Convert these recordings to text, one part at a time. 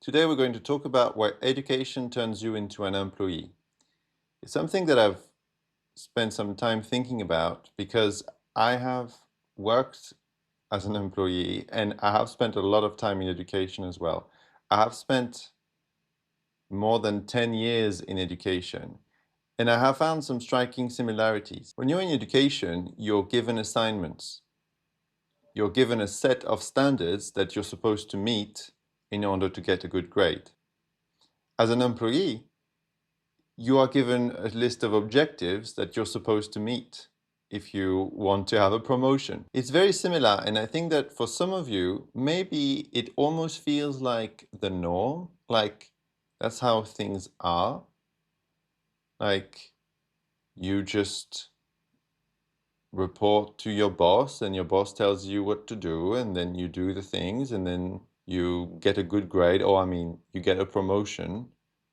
Today we're going to talk about why education turns you into an employee. It's something that I've spent some time thinking about because I have worked as an employee and I have spent a lot of time in education as well. I have spent more than 10 years in education and I have found some striking similarities. When you're in education, you're given assignments. You're given a set of standards that you're supposed to meet in order to get a good grade. As an employee, you are given a list of objectives that you're supposed to meet if you want to have a promotion. It's very similar, and I think that for some of you, maybe it almost feels like the norm, like that's how things are. Like you just report to your boss, and your boss tells you what to do, and then you do the things, and then you get a good grade, or I mean, you get a promotion,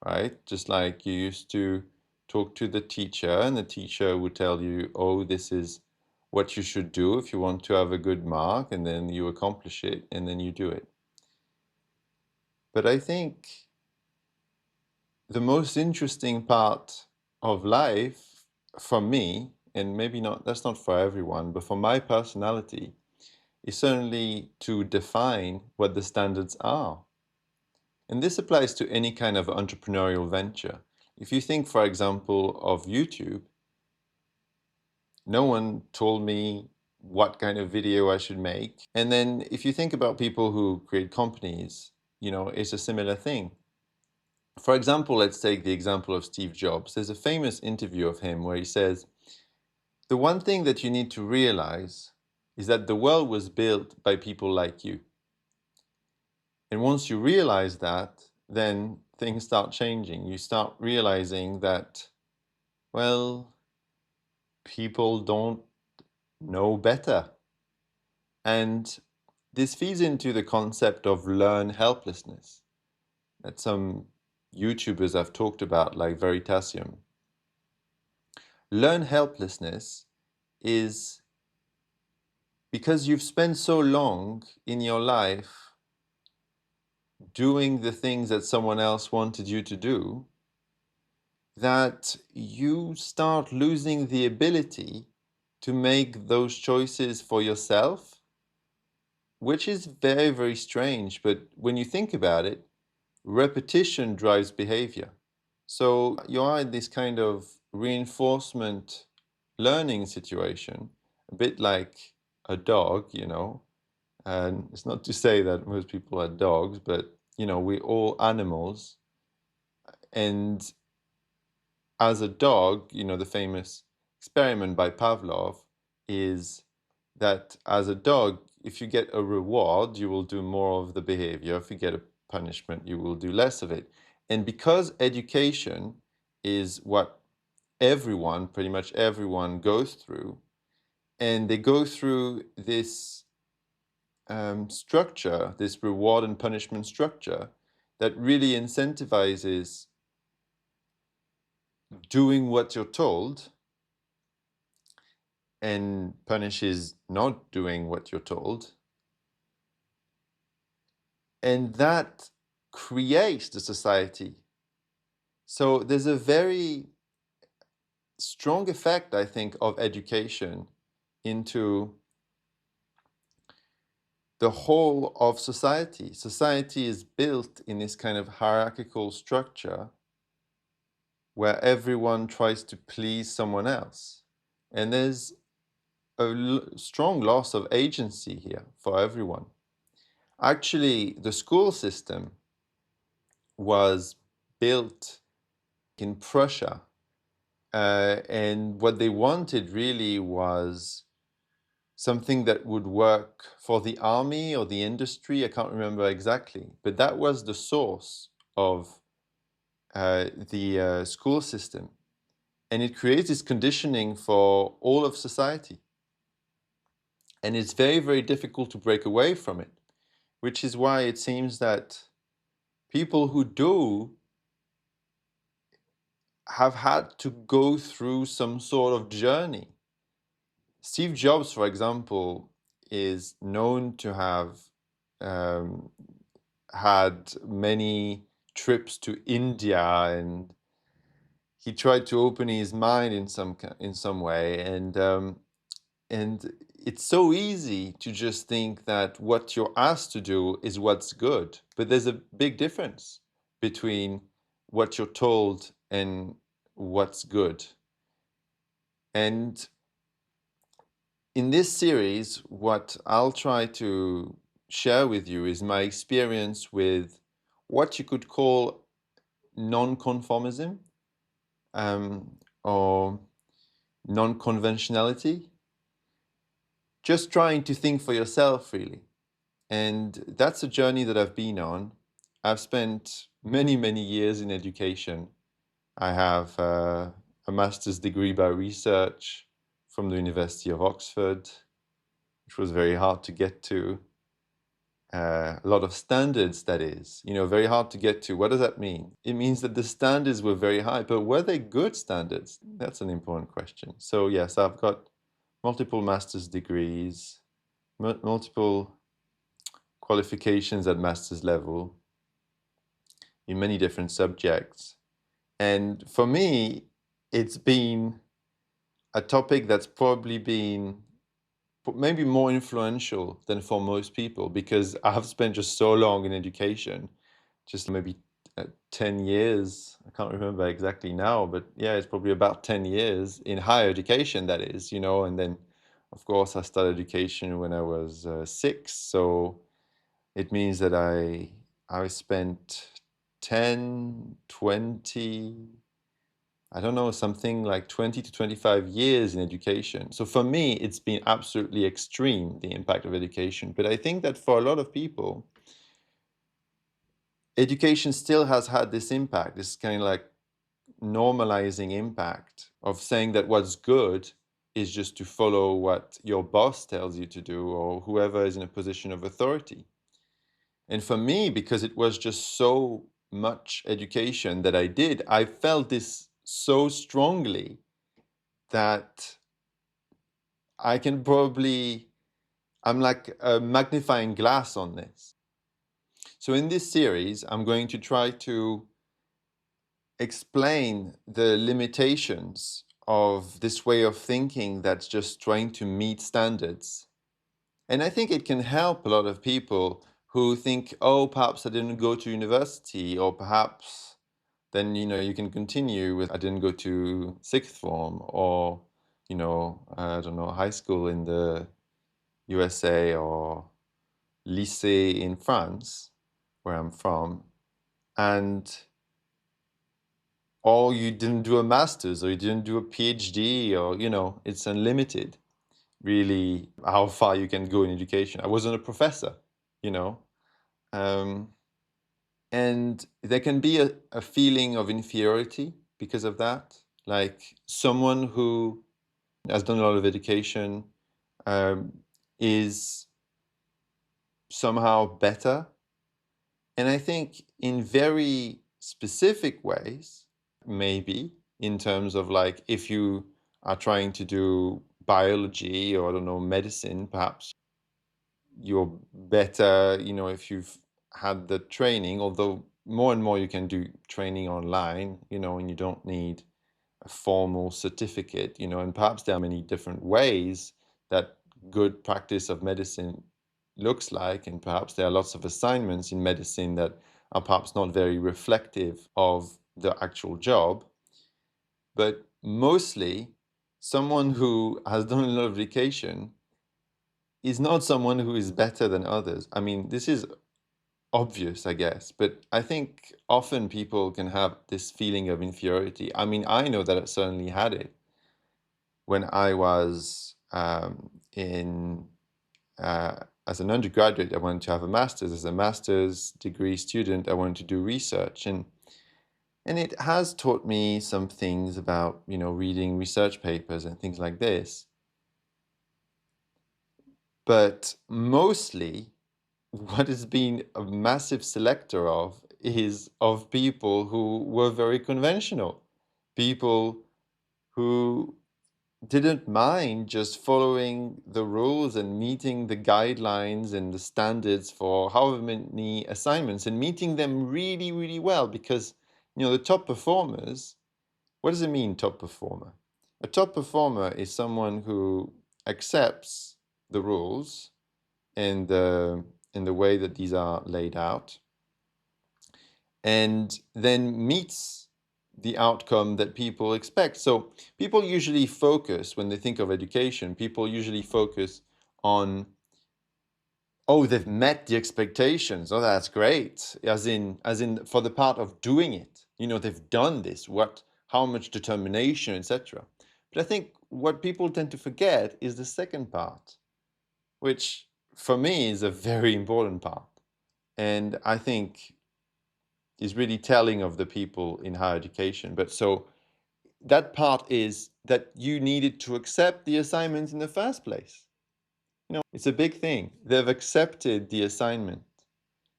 right? Just like you used to talk to the teacher, and the teacher would tell you, oh, this is what you should do if you want to have a good mark, and then you accomplish it, and then you do it. But I think the most interesting part of life for me, and maybe not, that's not for everyone, but for my personality, is certainly to define what the standards are. And this applies to any kind of entrepreneurial venture. If you think, for example, of YouTube, no one told me what kind of video I should make. And then if you think about people who create companies, it's a similar thing. For example, let's take the example of Steve Jobs. There's a famous interview of him where he says, the one thing that you need to realize is that the world was built by people like you. And once you realize that, then things start changing. You start realizing that, well, people don't know better. And this feeds into the concept of learned helplessness that some YouTubers have talked about, like Veritasium. Learned helplessness is because you've spent so long in your life doing the things that someone else wanted you to do, that you start losing the ability to make those choices for yourself, which is very, very strange. But when you think about it, repetition drives behavior. So you are in this kind of reinforcement learning situation, a bit like a dog, and it's not to say that most people are dogs, but we're all animals. And as a dog, the famous experiment by Pavlov is that as a dog, if you get a reward, you will do more of the behavior. If you get a punishment, you will do less of it. And because education is what everyone, pretty much everyone, goes through, and they go through this structure, this reward and punishment structure, that really incentivizes doing what you're told and punishes not doing what you're told. And that creates the society. So there's a very strong effect, I think, of education into the whole of society. Society is built in this kind of hierarchical structure where everyone tries to please someone else. And there's a strong loss of agency here for everyone. Actually, the school system was built in Prussia, and what they wanted really was something that would work for the army or the industry. I can't remember exactly, but that was the source of the school system. And it creates this conditioning for all of society. And it's very, very difficult to break away from it, which is why it seems that people who do have had to go through some sort of journey. Steve Jobs, for example, is known to have had many trips to India, and he tried to open his mind in some way, and it's so easy to just think that what you're asked to do is what's good, but there's a big difference between what you're told and what's good. And in this series, what I'll try to share with you is my experience with what you could call non-conformism, or non-conventionality. Just trying to think for yourself, really. And that's a journey that I've been on. I've spent many, many years in education. I have a master's degree by research from the University of Oxford, which was very hard to get to. A lot of standards, that is, very hard to get to. What does that mean? It means that the standards were very high, but were they good standards? That's an important question. So yes, I've got multiple master's degrees, multiple qualifications at master's level in many different subjects. And for me, it's been a topic that's probably been maybe more influential than for most people, because I have spent just so long in education, just maybe 10 years. I can't remember exactly now, but yeah, it's probably about 10 years in higher education, that is, and then, of course, I started education when I was 6. So it means that I spent 10, 20, I don't know, something like 20 to 25 years in education. So for me, it's been absolutely extreme, the impact of education. But I think that for a lot of people, education still has had this impact, this kind of like normalizing impact of saying that what's good is just to follow what your boss tells you to do, or whoever is in a position of authority. And for me, because it was just so much education that I did, I felt this so strongly that I'm like a magnifying glass on this. So in this series, I'm going to try to explain the limitations of this way of thinking that's just trying to meet standards. And I think it can help a lot of people who think, oh, perhaps I didn't go to university, or perhaps then, you can continue with, I didn't go to sixth form, or, I don't know, high school in the USA, or lycée in France, where I'm from, or you didn't do a master's, or you didn't do a PhD, or, it's unlimited, really, how far you can go in education. I wasn't a professor, you know. Um, and there can be a feeling of inferiority because of that. Like someone who has done a lot of education is somehow better. And I think in very specific ways, maybe in terms of like if you are trying to do biology, or I don't know, medicine, perhaps you're better, if you've had the training, although more and more you can do training online, and you don't need a formal certificate, and perhaps there are many different ways that good practice of medicine looks like, and perhaps there are lots of assignments in medicine that are perhaps not very reflective of the actual job. But mostly, someone who has done a lot of education is not someone who is better than others. I mean, this is obvious, I guess, but I think often people can have this feeling of inferiority. I mean, I know that I certainly had it when I was in as an undergraduate. I wanted to have a master's. As a master's degree student, I wanted to do research, and it has taught me some things about, reading research papers and things like this. But mostly, what has been a massive selector of is of people who were very conventional, people who didn't mind just following the rules and meeting the guidelines and the standards for however many assignments and meeting them really, really well. Because, the top performers, what does it mean, top performer? A top performer is someone who accepts the rules in the way that these are laid out, and then meets the outcome that people expect. So people usually focus, when they think of education, people usually focus on, oh, they've met the expectations. Oh, that's great. As in for the part of doing it, they've done this, how much determination, etc. But I think what people tend to forget is the second part, which for me is a very important part. And I think is really telling of the people in higher education. But so that part is that you needed to accept the assignment in the first place. It's a big thing. They've accepted the assignment,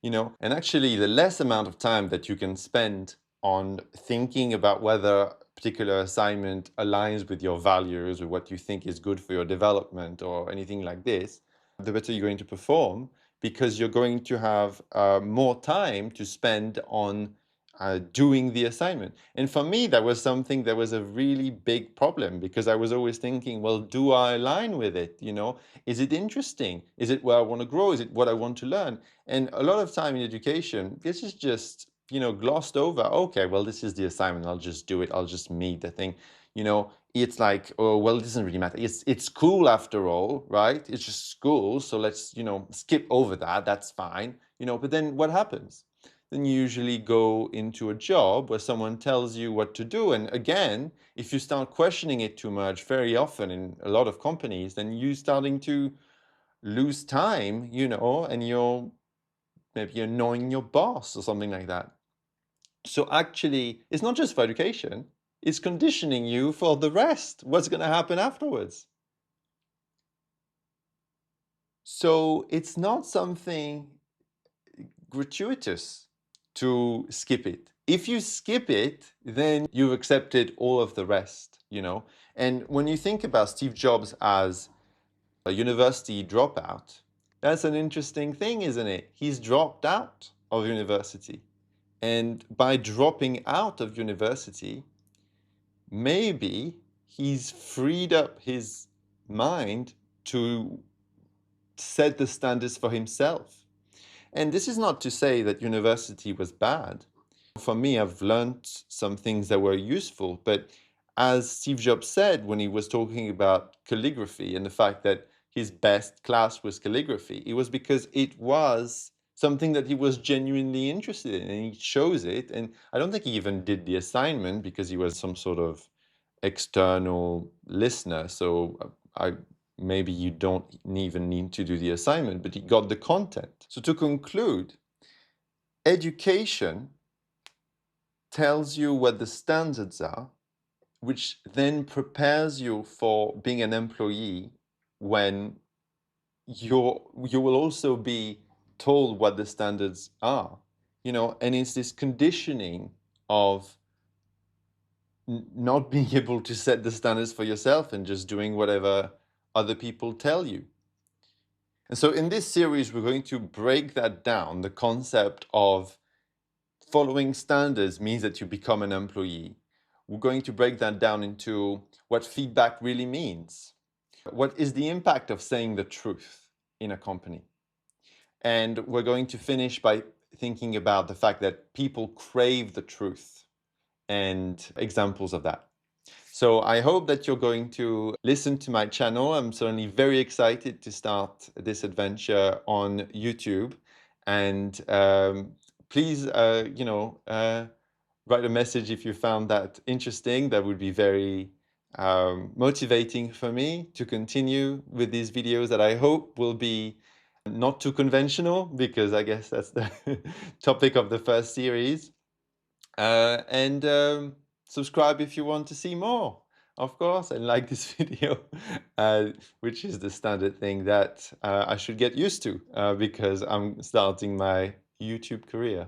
and actually the less amount of time that you can spend on thinking about whether a particular assignment aligns with your values or what you think is good for your development or anything like this, the better you're going to perform, because you're going to have more time to spend on doing the assignment. And for me, that was something that was a really big problem, because I was always thinking, well, do I align with it? Is it interesting? Is it where I want to grow? Is it what I want to learn? And a lot of time in education, this is just, glossed over. Okay, well, this is the assignment. I'll just do it. I'll just meet the thing. It's like, oh, well, it doesn't really matter. It's school after all, right? It's just school. So let's, skip over that. That's fine. But then what happens? Then you usually go into a job where someone tells you what to do. And again, if you start questioning it too much, very often in a lot of companies, then you're starting to lose time, and you're maybe annoying your boss or something like that. So actually, it's not just for education, it's conditioning you for the rest, what's going to happen afterwards. So it's not something gratuitous to skip it. If you skip it, then you've accepted all of the rest. And when you think about Steve Jobs as a university dropout, that's an interesting thing, isn't it? He's dropped out of university. And by dropping out of university, maybe he's freed up his mind to set the standards for himself. And this is not to say that university was bad. For me, I've learned some things that were useful. But as Steve Jobs said when he was talking about calligraphy and the fact that his best class was calligraphy, it was because it was something that he was genuinely interested in, and he chose it. And I don't think he even did the assignment because he was some sort of external listener. So maybe you don't even need to do the assignment, but he got the content. So to conclude, education tells you what the standards are, which then prepares you for being an employee when you will also be told what the standards are, and it's this conditioning of not being able to set the standards for yourself and just doing whatever other people tell you. And so in this series, we're going to break that down, the concept of following standards means that you become an employee. We're going to break that down into what feedback really means. What is the impact of saying the truth in a company? And we're going to finish by thinking about the fact that people crave the truth and examples of that. So I hope that you're going to listen to my channel. I'm certainly very excited to start this adventure on YouTube. And please, write a message if you found that interesting. That would be very motivating for me to continue with these videos that I hope will be not too conventional, because I guess that's the topic of the first series. And subscribe if you want to see more, of course, and like this video, which is the standard thing that I should get used to because I'm starting my YouTube career.